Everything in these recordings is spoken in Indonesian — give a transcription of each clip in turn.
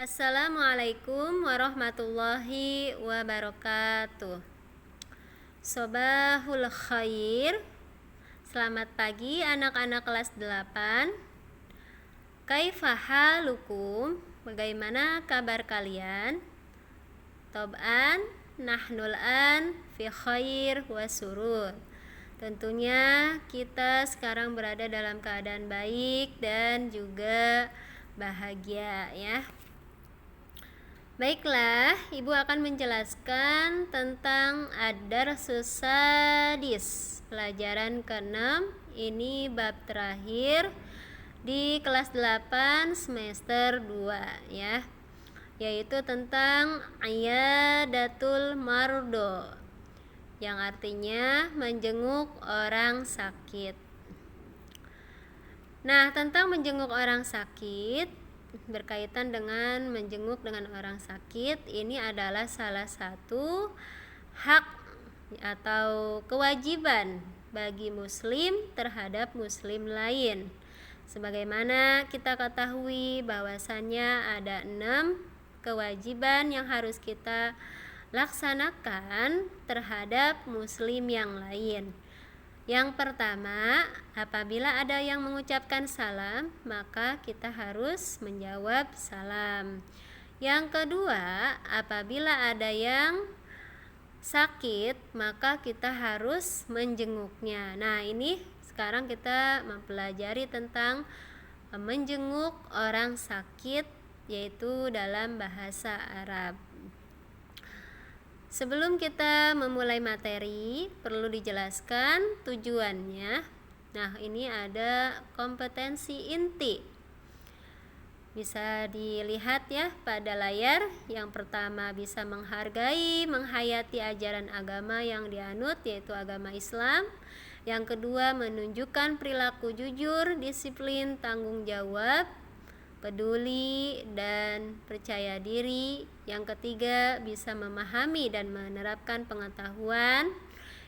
Assalamualaikum warahmatullahi wabarakatuh. Sobahul khair. Selamat pagi anak-anak kelas 8. Kaifa halukum? Bagaimana kabar kalian? Tob'an nahnul an fi khair wa surur. Tentunya kita sekarang berada dalam keadaan baik dan juga bahagia ya. Baiklah, Ibu akan menjelaskan tentang ad-darsus sadis, pelajaran ke-6. Ini bab terakhir di kelas 8 semester 2 ya, yaitu tentang iyadatul mardo, yang artinya menjenguk orang sakit. Nah, tentang menjenguk orang sakit, berkaitan dengan menjenguk dengan orang sakit, ini adalah salah satu hak atau kewajiban bagi muslim terhadap muslim lain. Sebagaimana kita ketahui bahwasannya ada 6 kewajiban yang harus kita laksanakan terhadap muslim yang lain. Yang pertama, apabila ada yang mengucapkan salam, maka kita harus menjawab salam. Yang kedua, apabila ada yang sakit, maka kita harus menjenguknya. Nah, ini sekarang kita mempelajari tentang menjenguk orang sakit, yaitu dalam bahasa Arab. Sebelum kita memulai materi, perlu dijelaskan tujuannya. Nah, ini ada kompetensi inti. Bisa dilihat ya pada layar. Yang pertama, bisa menghargai, menghayati ajaran agama yang dianut, yaitu agama Islam. Yang kedua, menunjukkan perilaku jujur, disiplin, tanggung jawab, peduli dan percaya diri. Yang ketiga, bisa memahami dan menerapkan pengetahuan.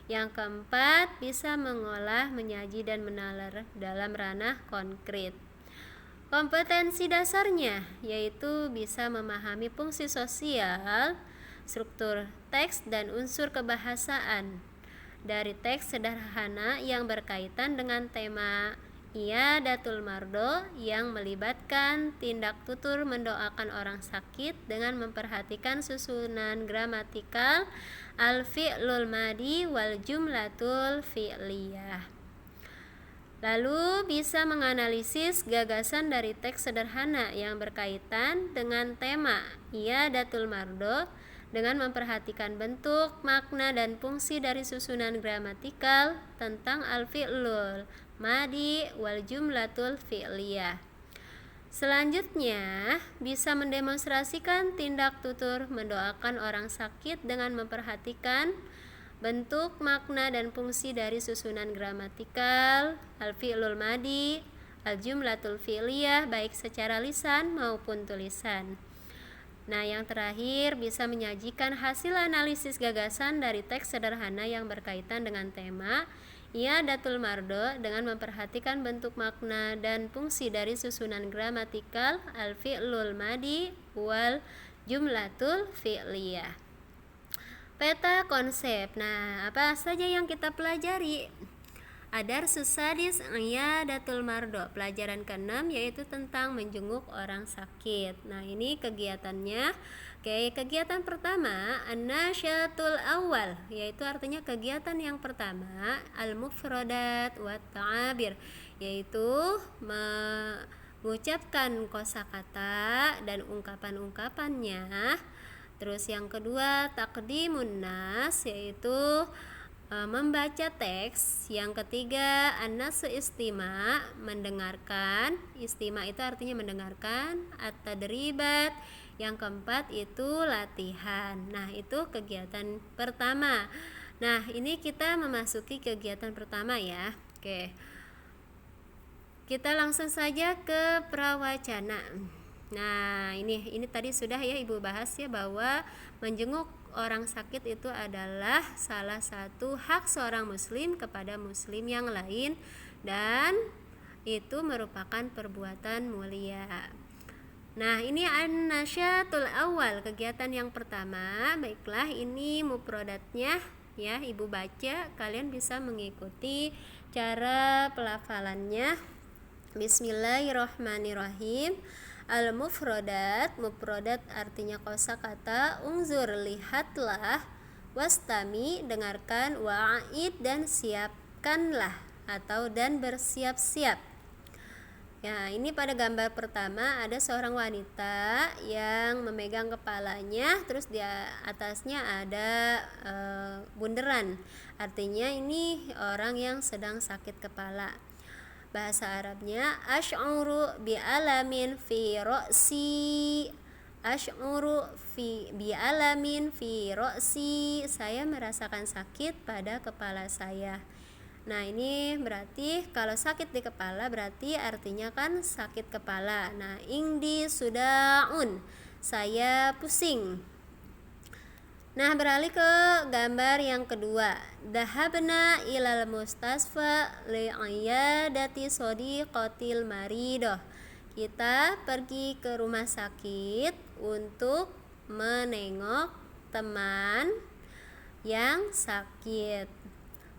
Yang keempat, bisa mengolah, menyaji dan menalar dalam ranah konkret. Kompetensi dasarnya yaitu bisa memahami fungsi sosial, struktur teks dan unsur kebahasaan dari teks sederhana yang berkaitan dengan tema iyadatul mardo, yang melibatkan tindak tutur mendoakan orang sakit dengan memperhatikan susunan gramatikal al-fi'lul madi wal jumlatul fi'liyah. Lalu bisa menganalisis gagasan dari teks sederhana yang berkaitan dengan tema iyadatul mardo dengan memperhatikan bentuk, makna, dan fungsi dari susunan gramatikal tentang al-fi'lul madi wal jumlatul fi'liyah. Selanjutnya, bisa mendemonstrasikan tindak tutur mendoakan orang sakit dengan memperhatikan bentuk, makna, dan fungsi dari susunan gramatikal al-fi'lul madi, al-jumlatul fi'liyah, baik secara lisan maupun tulisan. Nah, yang terakhir, bisa menyajikan hasil analisis gagasan dari teks sederhana yang berkaitan dengan tema iyadatul mardo dengan memperhatikan bentuk, makna, dan fungsi dari susunan gramatikal al-fi'lul madi wal jumlatul fi'liyah. Peta konsep. Nah, apa saja yang kita pelajari? Ad-darsus sadis iyadatul mardo, pelajaran ke-6 yaitu tentang menjenguk orang sakit. Nah, ini kegiatannya. Oke, kegiatan pertama an-nasyatul awal, yaitu artinya kegiatan yang pertama al-mufradat wa ta'abir, yaitu mengucapkan kosakata dan ungkapan-ungkapannya. Terus yang kedua taqdimun nas, yaitu membaca teks. Yang ketiga an-nasu istima, mendengarkan. Istima itu artinya mendengarkan. At-tadribat. Yang keempat itu latihan. Nah, itu kegiatan pertama. Nah, ini kita memasuki kegiatan pertama ya. Oke, kita langsung saja ke prawacana. Nah, ini tadi sudah ya Ibu bahas ya, bahwa menjenguk orang sakit itu adalah salah satu hak seorang muslim kepada muslim yang lain, dan itu merupakan perbuatan mulia. Nah, ini an-nasyatul awal, kegiatan yang pertama. Baiklah, ini mufradatnya ya, Ibu baca, kalian bisa mengikuti cara pelafalannya. Bismillahirrahmanirrahim. Al-mufradat, mufradat artinya kosakata. Unzur, lihatlah. Wastami, dengarkan. Wa'id, dan siapkanlah atau dan bersiap-siap. Ya, ini pada gambar pertama ada seorang wanita yang memegang kepalanya, terus di atasnya ada bunderan. Artinya ini orang yang sedang sakit kepala. Bahasa Arabnya asy'uru bi alamin fi ra'si. Asy'uru bi alamin fi ra'si. Saya merasakan sakit pada kepala saya. Nah, ini berarti kalau sakit di kepala berarti artinya kan sakit kepala. Nah, indi sudaun, saya pusing. Nah, beralih ke gambar yang kedua. Dahabna ilal mustasfa li'iyadati sodiqatil maridoh. Kita pergi ke rumah sakit untuk menengok teman yang sakit.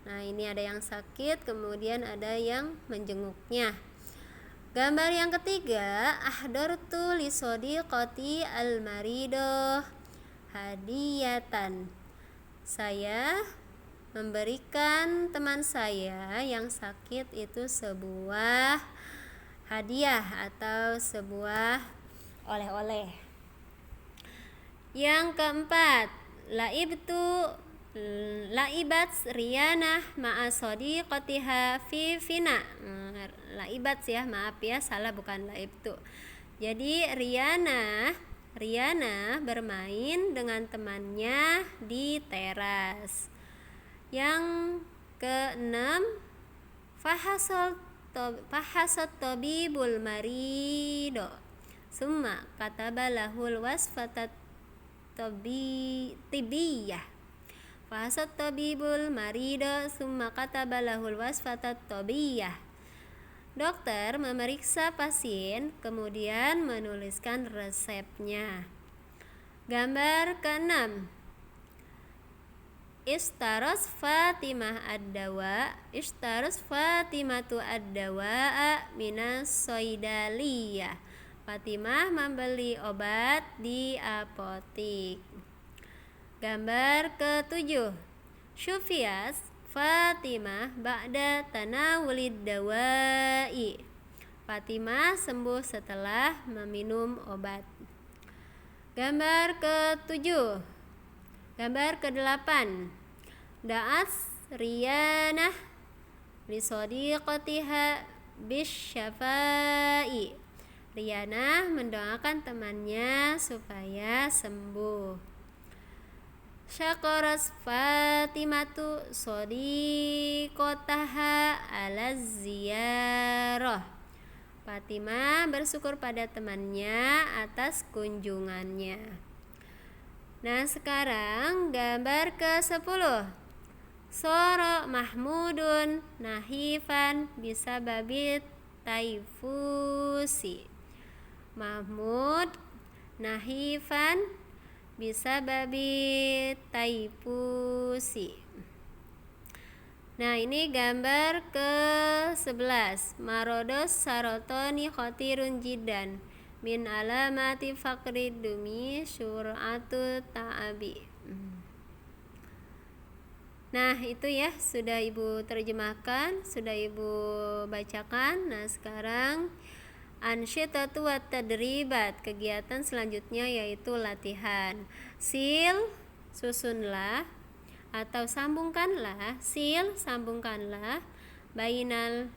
Nah, ini ada yang sakit, kemudian ada yang menjenguknya. Gambar yang ketiga, ahdartu li sodiqati al-maridoh hadiyatan. Saya memberikan teman saya yang sakit itu sebuah hadiah atau sebuah oleh-oleh. Yang keempat, laibat Riyanah ma'a sodiqatiha fi fina. Laibat ya, maaf ya, salah, bukan laibtu. Jadi Riyanah bermain dengan temannya di teras. Yang keenam, fahasat tabibul marido summa kataba lahul wasfatat tibiyah. Fahasat tabibul marido summa kataba lahul wasfatat tabiyah. Dokter memeriksa pasien, kemudian menuliskan resepnya. Gambar keenam, Ishtaras Fatimatu ad-dawa minas soidaliyah. Fatimah membeli obat di apotik. Gambar ketujuh, Syufiyas Fatimah ba'da tanawulid dawai. Fatimah sembuh setelah meminum obat. Gambar ketujuh. Gambar ke-8, Da'at Riyanah li sodiqatiha bisyafai. Riyanah mendoakan temannya supaya sembuh. Syakaras Fatimatu sodiqataha ala ziyarah. Fatimah bersyukur pada temannya atas kunjungannya. Nah, sekarang gambar ke-10. Soro Mahmudun nahifan bisa babit taifusi. Mahmud nahifan bisa babit taifusi. Nah, ini gambar ke-11. Marodos sarotoni khotirun jidan. Min alamati faqrid dumi sur'atu ta'abi. Nah, itu ya, sudah Ibu terjemahkan, sudah Ibu bacakan. Nah, sekarang ansyitatu wat tadribat, kegiatan selanjutnya yaitu latihan. Sil, susunlah atau sambungkanlah, sil, sambungkanlah bainal